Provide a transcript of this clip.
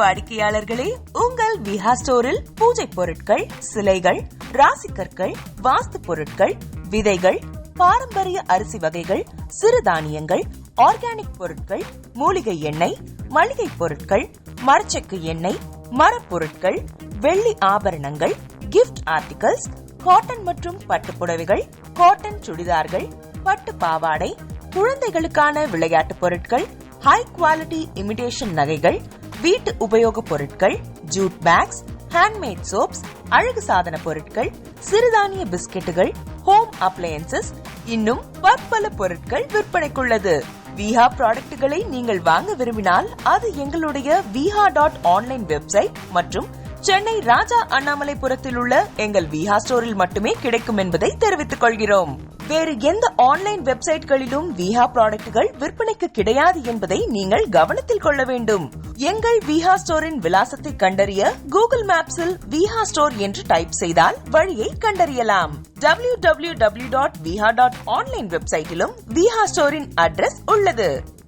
வாடிக்கையாளர்களே, உங்கள் விஹா ஸ்டோரில் பூஜை பொருட்கள், சிலைகள், ராசிக்கற்கள், வாஸ்து பொருட்கள், விதைகள், பாரம்பரிய அரிசி வகைகள், சிறுதானியங்கள், ஆர்கானிக் பொருட்கள், மூலிகை எண்ணெய், மளிகை பொருட்கள், மரச்செக்கு எண்ணெய், மரப்பொருட்கள், வெள்ளி ஆபரணங்கள், கிஃப்ட் ஆர்டிகல்ஸ், காட்டன் மற்றும் பட்டு புடவைகள், காட்டன் சுடிதார்கள், பட்டு பாவாடை, குழந்தைகளுக்கான விளையாட்டு பொருட்கள், ஹை குவாலிட்டி இமிடேஷன் நகைகள், வீட்டு உபயோக பொருட்கள், ஜூட் பேக்ஸ், ஹேண்ட்மேட் சோப்ஸ், அழகு சாதன பொருட்கள், சிறுதானிய பிஸ்கெட்டுகள், ஹோம் அப்ளையன்சஸ், இன்னும் பற்பல பொருட்கள் விற்பனைக்குள்ளது. விஹா ப்ராடக்ட்களை நீங்கள் வாங்க விரும்பினால் அது எங்களுடைய viha.online வெப்சைட் மற்றும் சென்னை ராஜா அண்ணாமலைபுரத்தில் உள்ள எங்கள் விஹா ஸ்டோரில் மட்டுமே கிடைக்கும் என்பதை தெரிவித்துக் கொள்கிறோம். வேறு எந்த ஆன்லைன் வெப்சைட்களிலும் விஹா ப்ராடக்ட்கள் விற்பனைக்கு கிடையாது என்பதை நீங்கள் கவனத்தில் கொள்ள வேண்டும். எங்கள் விஹா ஸ்டோரின் விலாசத்தை கண்டறிய கூகுள் மேப்ஸில் விஹா ஸ்டோர் என்று டைப் செய்தால் வழியை கண்டறியலாம். www.viha.online வெப்சைட்டிலும் விஹா ஸ்டோரின் அட்ரஸ் உள்ளது.